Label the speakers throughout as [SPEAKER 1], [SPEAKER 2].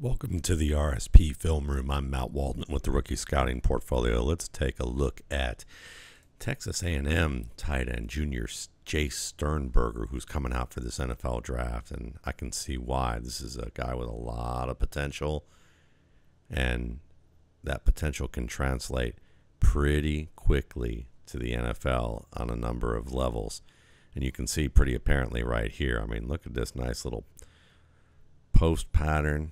[SPEAKER 1] Welcome to the RSP Film Room. I'm Matt Waldman with the Rookie Scouting Portfolio. Let's take a look at Texas A&M tight end junior Jace Sternberger, who's coming out for this NFL draft, and I can see why. This is a guy with a lot of potential, and that potential can translate pretty quickly to the NFL on a number of levels. And you can see pretty apparently right here. I mean, look at this nice little post pattern.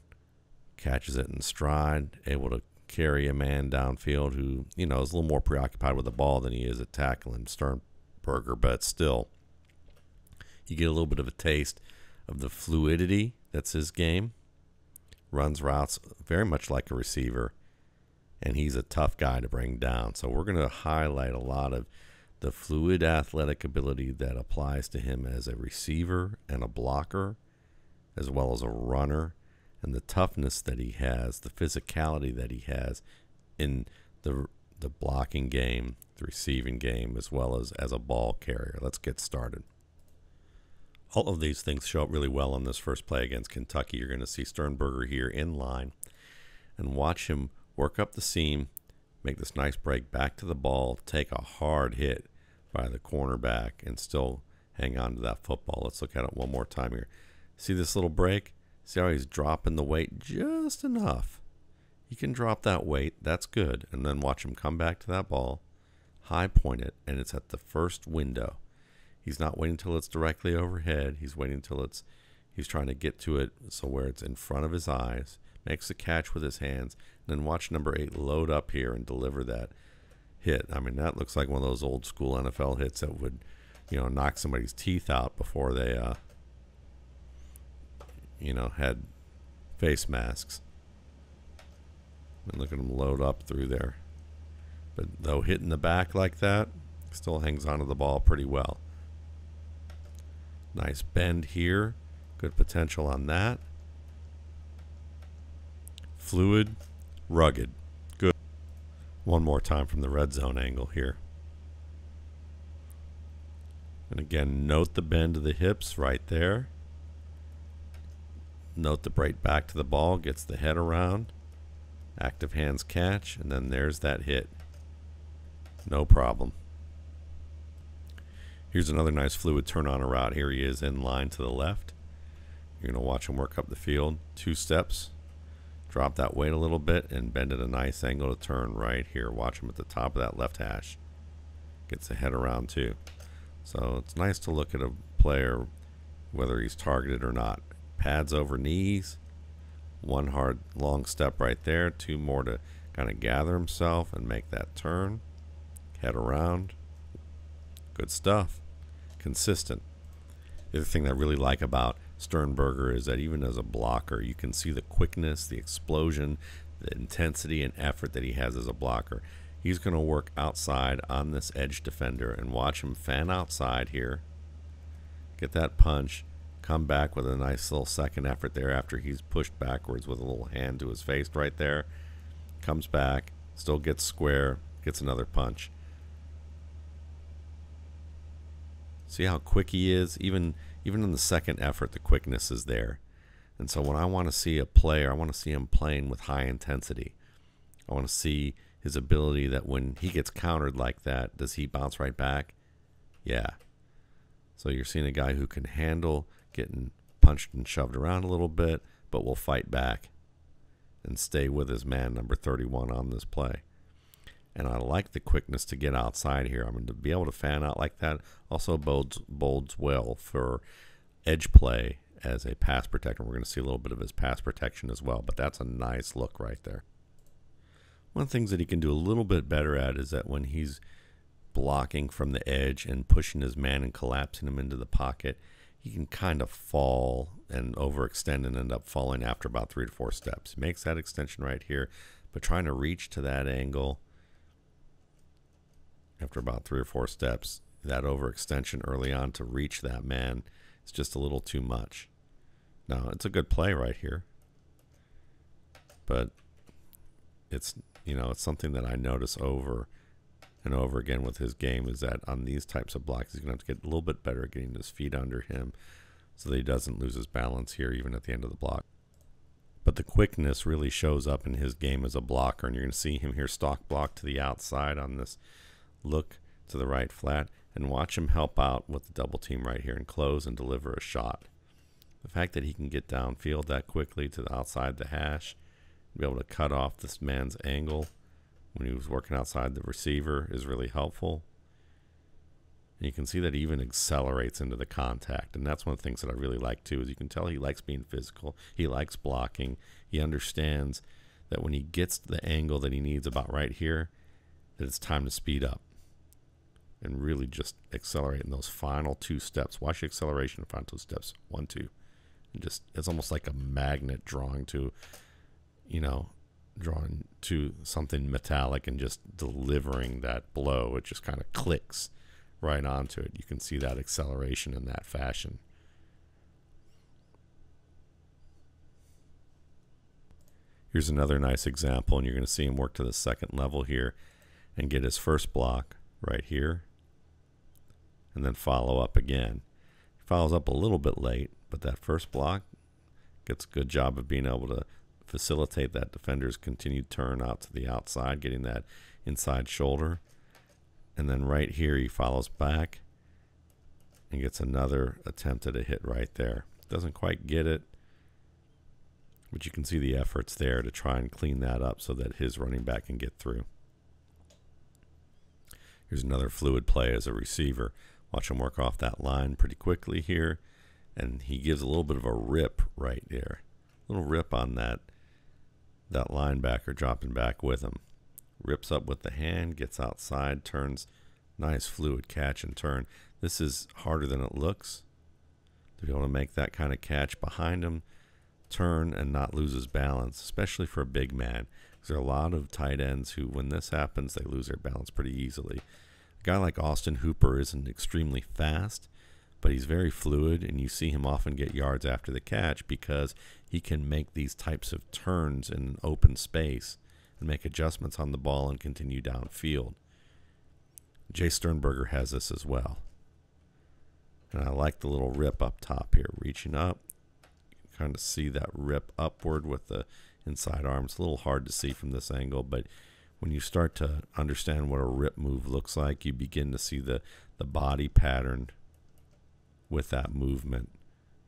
[SPEAKER 1] Catches it in stride, able to carry a man downfield who, is a little more preoccupied with the ball than he is at tackling Sternberger, but still, you get a little bit of a taste of the fluidity that's his game. Runs routes very much like a receiver, and he's a tough guy to bring down. So we're going to highlight a lot of the fluid athletic ability that applies to him as a receiver and a blocker, as well as a runner, and the toughness that he has, the physicality that he has in the blocking game, the receiving game, as well as a ball carrier. Let's get started. All of these things show up really well on this first play against Kentucky. You're going to see Sternberger here in line and watch him work up the seam, make this nice break back to the ball, take a hard hit by the cornerback, and still hang on to that football. Let's look at it one more time here. See this little break? See how he's dropping the weight just enough. He can drop that weight. That's good. And then watch him come back to that ball, high point it, and it's at the first window. He's not waiting until it's directly overhead. He's waiting until he's trying to get to it so where it's in front of his eyes, makes the catch with his hands, and then watch number 8 load up here and deliver that hit. I mean, that looks like one of those old school NFL hits that would, knock somebody's teeth out before they, had face masks. And look at him load up through there. But though hitting the back like that, still hangs onto the ball pretty well. Nice bend here. Good potential on that. Fluid, rugged. Good. One more time from the red zone angle here. And again, note the bend of the hips right there. Note the break back to the ball, gets the head around, active hands catch, and then there's that hit. No problem. Here's another nice fluid turn on a route. Here he is in line to the left. You're going to watch him work up the field. 2 steps, drop that weight a little bit, and bend at a nice angle to turn right here. Watch him at the top of that left hash. Gets the head around too. So it's nice to look at a player, whether he's targeted or not. Pads over knees, 1 hard long step right there, 2 more to kind of gather himself and make that turn, head around. Good stuff. Consistent. The other thing I really like about Sternberger is that even as a blocker, you can see the quickness, the explosion, the intensity and effort that he has as a blocker. He's going to work outside on this edge defender, and watch him fan outside here, get that punch, come back with a nice little second effort there after he's pushed backwards with a little hand to his face right there. Comes back, still gets square, gets another punch. See how quick he is? Even in the second effort, the quickness is there. And so when I want to see a player, I want to see him playing with high intensity. I want to see his ability that when he gets countered like that, does he bounce right back? Yeah. So you're seeing a guy who can handle getting punched and shoved around a little bit, but will fight back and stay with his man, number 31, on this play. And I like the quickness to get outside here. I mean, to be able to fan out like that also bodes well for edge play as a pass protector. We're going to see a little bit of his pass protection as well, but that's a nice look right there. One of the things that he can do a little bit better at is that when he's blocking from the edge and pushing his man and collapsing him into the pocket, he can kind of fall and overextend and end up falling after about 3 to 4 steps. He makes that extension right here, but trying to reach to that angle after about 3 or 4 steps, that overextension early on to reach that man is just a little too much. Now, it's a good play right here, but it's something that I notice over and over again with his game, is that on these types of blocks, he's going to have to get a little bit better at getting his feet under him so that he doesn't lose his balance here even at the end of the block. But But the quickness really shows up in his game as a blocker, and you're going to see him here stalk block to the outside on this look to the right flat, and watch him help out with the double team right here and close and deliver a shot. The fact that he can get downfield that quickly to the outside the hash, be able to cut off this man's angle when he was working outside the receiver is really helpful. And you can see that he even accelerates into the contact, and that's one of the things that I really like too, is you can tell he likes being physical, he likes blocking, he understands that when he gets the angle that he needs about right here, that it's time to speed up and really just accelerate in those final 2 steps. Watch the acceleration in final 2 steps, 1, 2. And just, it's almost like a magnet drawing to, drawing to something metallic and just delivering that blow. It just kind of clicks right onto it. You can see that acceleration in that fashion. Here's another nice example, and you're going to see him work to the second level here and get his first block right here, and then follow up again. He follows up a little bit late, but that first block gets a good job of being able to facilitate that defender's continued turn out to the outside, getting that inside shoulder. And then right here he follows back and gets another attempt at a hit right there. Doesn't quite get it, but you can see the efforts there to try and clean that up so that his running back can get through. Here's another fluid play as a receiver. Watch him work off that line pretty quickly here, and he gives a little bit of a rip right there. A little rip on that linebacker dropping back with him. Rips up with the hand, gets outside, turns. Nice fluid catch and turn. This is harder than it looks, to be able to make that kind of catch behind him, turn and not lose his balance, especially for a big man. There are a lot of tight ends who, when this happens, they lose their balance pretty easily. A guy like Austin Hooper isn't extremely fast, but he's very fluid, and you see him often get yards after the catch because he can make these types of turns in open space and make adjustments on the ball and continue downfield. Jace Sternberger has this as well. And I like the little rip up top here, reaching up. You can kind of see that rip upward with the inside arm. It's a little hard to see from this angle, but when you start to understand what a rip move looks like, you begin to see the body pattern with that movement.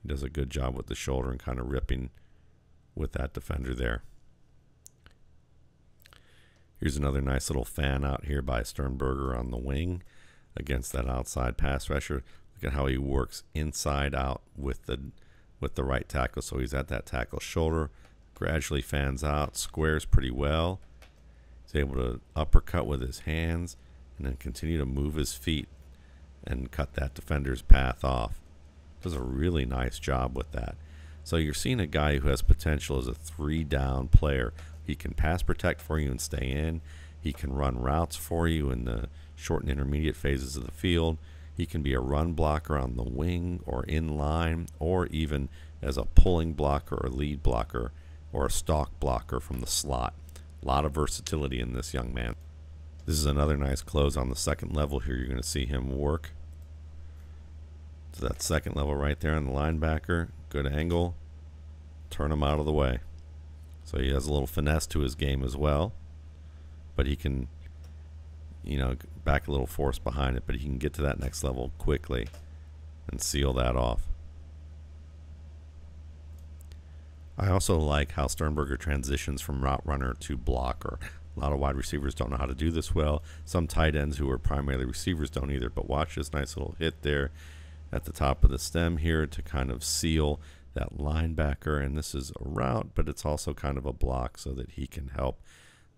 [SPEAKER 1] He does a good job with the shoulder and kind of ripping with that defender there. Here's another nice little fan out here by Sternberger on the wing against that outside pass rusher. Look at how he works inside out with the right tackle. So he's at that tackle shoulder, gradually fans out, squares pretty well. He's able to uppercut with his hands and then continue to move his feet and cut that defender's path off. Does a really nice job with that. So you're seeing a guy who has potential as a 3-down player. He can pass protect for you and stay in. He can run routes for you in the short and intermediate phases of the field. He can be a run blocker on the wing or in line, or even as a pulling blocker or lead blocker or a stalk blocker from the slot. A lot of versatility in this young man. This is another nice close on the second level here. You're going to see him work to that second level right there on the linebacker. Good angle. Turn him out of the way. So he has a little finesse to his game as well, but he can, back a little force behind it, but he can get to that next level quickly and seal that off. I also like how Sternberger transitions from route runner to blocker. A lot of wide receivers don't know how to do this well. Some tight ends who are primarily receivers don't either, but watch this nice little hit there at the top of the stem here to kind of seal that linebacker. And this is a route, but it's also kind of a block so that he can help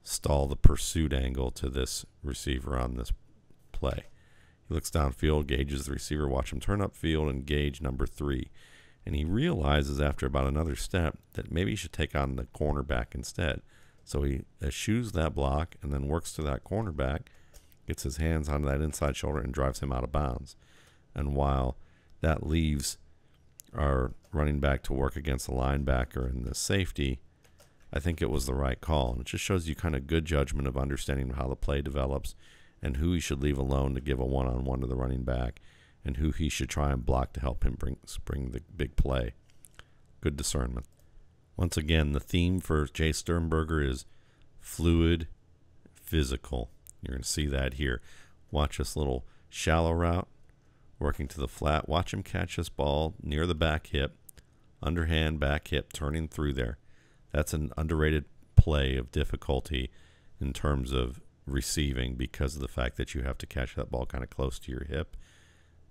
[SPEAKER 1] stall the pursuit angle to this receiver on this play. He looks downfield, gauges the receiver, watch him turn upfield and gauge number 3. And he realizes after about another step that maybe he should take on the cornerback instead. So he eschews that block and then works to that cornerback, gets his hands onto that inside shoulder and drives him out of bounds. And while that leaves our running back to work against the linebacker and the safety, I think it was the right call. And it just shows you kind of good judgment of understanding how the play develops and who he should leave alone to give a one-on-one to the running back and who he should try and block to help him bring the big play. Good discernment. Once again, the theme for Jace Sternberger is fluid, physical. You're going to see that here. Watch this little shallow route, working to the flat. Watch him catch this ball near the back hip, underhand, back hip, turning through there. That's an underrated play of difficulty in terms of receiving because of the fact that you have to catch that ball kind of close to your hip,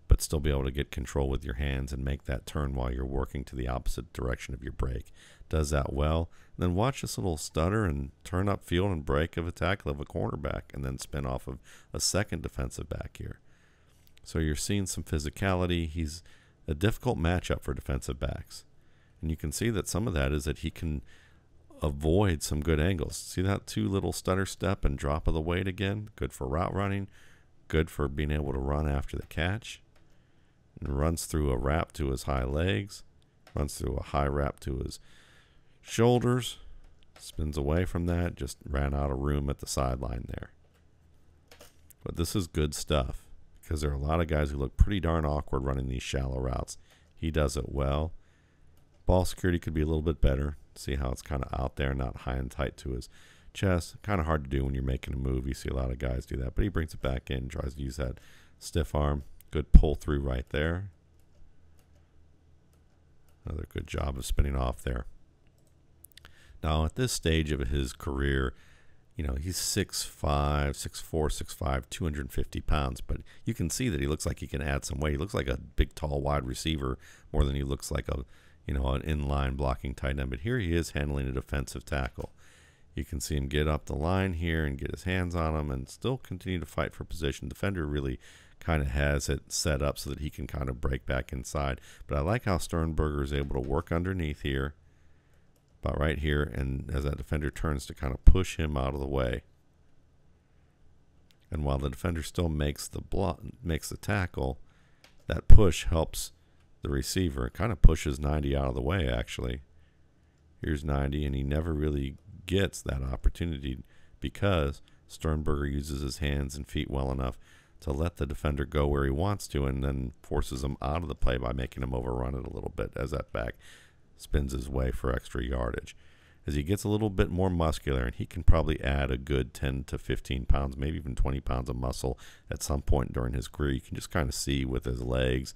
[SPEAKER 1] but still be able to get control with your hands and make that turn while you're working to the opposite direction of your break. Does that well. And then watch this little stutter and turn up field and break of a tackle of a cornerback and then spin off of a second defensive back here. So you're seeing some physicality. He's a difficult matchup for defensive backs. And you can see that some of that is that he can avoid some good angles. See that two little stutter step and drop of the weight again? Good for route running. Good for being able to run after the catch. And runs through a wrap to his high legs. Runs through a high wrap to his shoulders. Spins away from that. Just ran out of room at the sideline there. But this is good stuff because there are a lot of guys who look pretty darn awkward running these shallow routes. He does it well. Ball security could be a little bit better. See how it's kind of out there, not high and tight to his chest. Kind of hard to do when you're making a move. You see a lot of guys do that, but he brings it back in, tries to use that stiff arm. Good pull through right there. Another good job of spinning off there. Now at this stage of his career, you know, he's 6'5", 6'4", 6'5", 250 pounds, but you can see that he looks like he can add some weight. He looks like a big, tall, wide receiver more than he looks like a, you know, an inline blocking tight end. But here he is handling a defensive tackle. You can see him get up the line here and get his hands on him and still continue to fight for position. Defender really kind of has it set up so that he can kind of break back inside. But I like how Sternberger is able to work underneath here, about right here, and as that defender turns to kind of push him out of the way. And while the defender still makes the tackle, that push helps the receiver. It kind of pushes 90 out of the way, actually. Here's 90, and he never really gets that opportunity because Sternberger uses his hands and feet well enough to let the defender go where he wants to and then forces him out of the play by making him overrun it a little bit as that back spins his way for extra yardage. As he gets a little bit more muscular, and he can probably add a good 10 to 15 pounds, maybe even 20 pounds of muscle at some point during his career. You can just kind of see with his legs.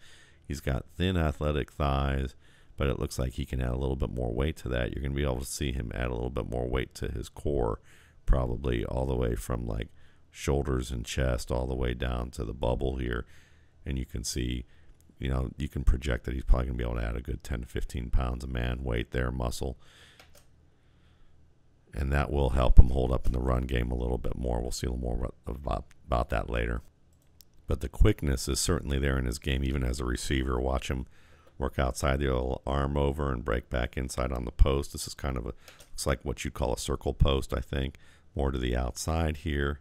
[SPEAKER 1] He's got thin athletic thighs, but it looks like he can add a little bit more weight to that. You're going to be able to see him add a little bit more weight to his core, probably all the way from like shoulders and chest all the way down to the bubble here. And you can see, you know, you can project that he's probably going to be able to add a good 10 to 15 pounds of man weight there, muscle. And that will help him hold up in the run game a little bit more. We'll see a little more about that later. But the quickness is certainly there in his game, even as a receiver. Watch him work outside the little arm over and break back inside on the post. This is kind of looks like what you'd call a circle post, I think. More to the outside here.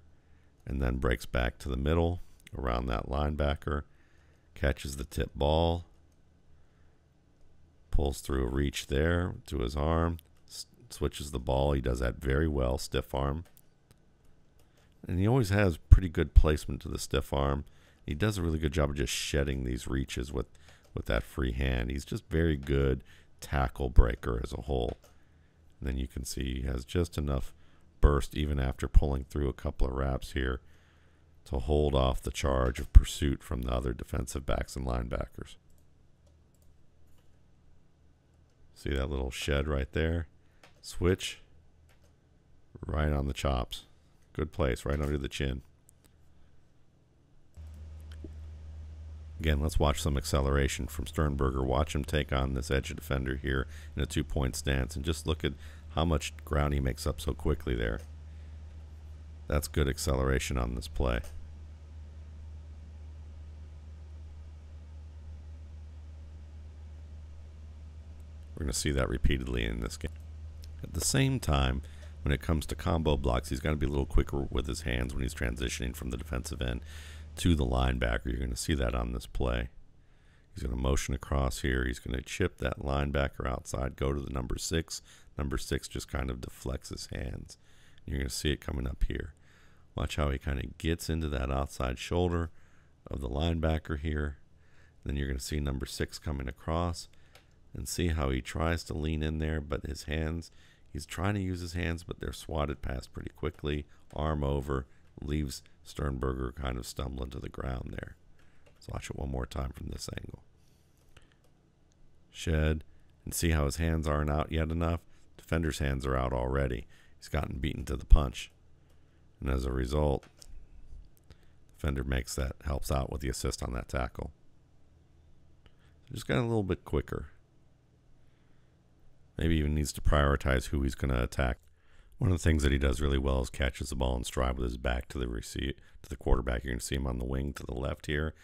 [SPEAKER 1] And then breaks back to the middle around that linebacker. Catches the tip ball. Pulls through a reach there to his arm. Switches the ball. He does that very well. Stiff arm. And he always has pretty good placement to the stiff arm. He does a really good job of just shedding these reaches with that free hand. He's just very good tackle breaker as a whole. And then you can see he has just enough burst even after pulling through a couple of wraps here to hold off the charge of pursuit from the other defensive backs and linebackers. See that little shed right there? Switch right on the chops. Good place, right under the chin. Again, let's watch some acceleration from Sternberger. Watch him take on this edge defender here in a two-point stance and just look at how much ground he makes up so quickly there. That's good acceleration on this play. We're going to see that repeatedly in this game. At the same time, when it comes to combo blocks, he's got to be a little quicker with his hands when he's transitioning from the defensive end to the linebacker. You're going to see that on this play. He's going to motion across here. He's going to chip that linebacker outside, go to the number 6. Number 6 just kind of deflects his hands. You're going to see it coming up here. Watch how he kind of gets into that outside shoulder of the linebacker here. Then you're going to see number 6 coming across. And see how he tries to lean in there, but his hands, he's trying to use his hands, but they're swatted past pretty quickly. Arm over, leaves Sternberger kind of stumbling to the ground there. Let's watch it one more time from this angle. Shed, and see how his hands aren't out yet enough? Defender's hands are out already. He's gotten beaten to the punch. And as a result, defender makes that, helps out with the assist on that tackle. Just got a little bit quicker. Maybe even needs to prioritize who he's going to attack. One of the things that he does really well is catches the ball in stride with his back to the quarterback. You're going to see him on the wing to the left here.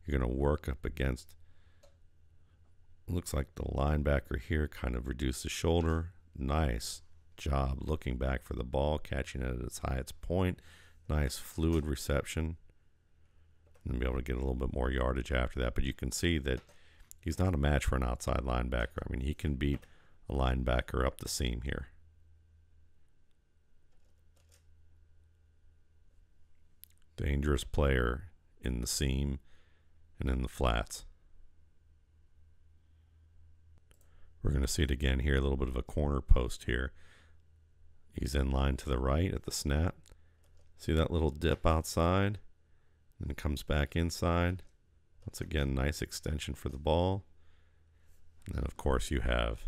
[SPEAKER 1] You're going to work up against, looks like the linebacker here, kind of reduce the shoulder. Nice job looking back for the ball, catching it at its highest point. Nice fluid reception. And be able to get a little bit more yardage after that. But you can see that he's not a match for an outside linebacker. I mean, he can beat a linebacker up the seam here. Dangerous player in the seam and in the flats. We're going to see it again here, a little bit of a corner post here. He's in line to the right at the snap. See that little dip outside? And it comes back inside. Once again, nice extension for the ball. And then, of course, you have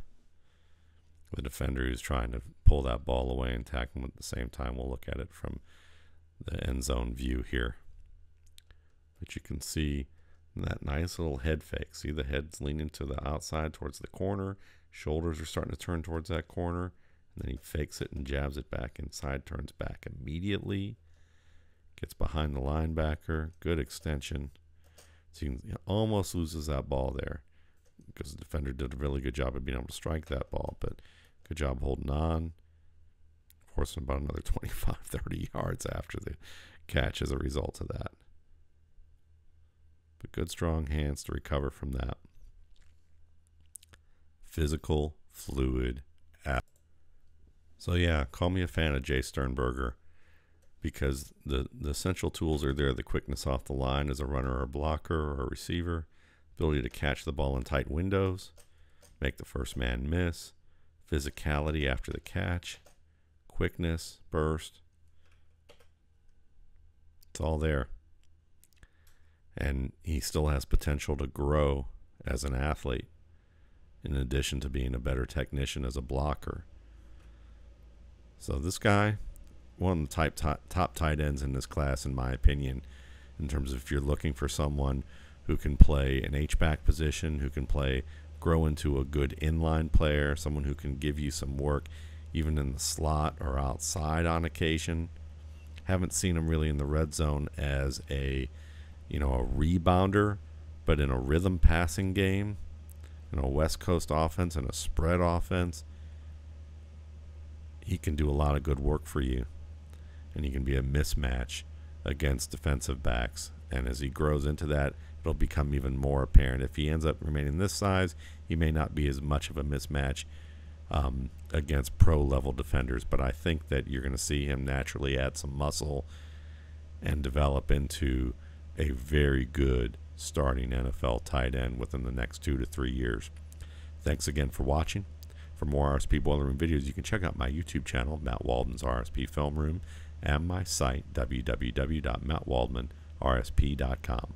[SPEAKER 1] the defender who's trying to pull that ball away and tackle him at the same time. We'll look at it from the end zone view here. But you can see that nice little head fake. See the head's leaning to the outside towards the corner. Shoulders are starting to turn towards that corner. And then he fakes it and jabs it back inside, turns back immediately. Gets behind the linebacker. Good extension. So he almost loses that ball there because the defender did a really good job of being able to strike that ball, but good job holding on. Forcing about another 25, 30 yards after the catch as a result of that. But good strong hands to recover from that. Physical, fluid. So yeah, call me a fan of Jace Sternberger because the essential tools are there. The quickness off the line as a runner or a blocker or a receiver. Ability to catch the ball in tight windows. Make the first man miss. Physicality after the catch. Quickness, burst. It's all there. And he still has potential to grow as an athlete in addition to being a better technician as a blocker. So this guy, one of the top tight ends in this class, in my opinion, in terms of if you're looking for someone who can play an H-back position, who can grow into a good inline player, someone who can give you some work even in the slot or outside on occasion. Haven't seen him really in the red zone as a rebounder, but in a rhythm passing game, in a West Coast offense and a spread offense, he can do a lot of good work for you. And he can be a mismatch against defensive backs. And as he grows into that, it'll become even more apparent. If he ends up remaining this size, he may not be as much of a mismatch against pro-level defenders. But I think that you're going to see him naturally add some muscle and develop into a very good starting NFL tight end within the next 2 to 3 years. Thanks again for watching. For more RSP Boiler Room videos, you can check out my YouTube channel, Matt Waldman's RSP Film Room, and my site, www.mattwaldmanrsp.com.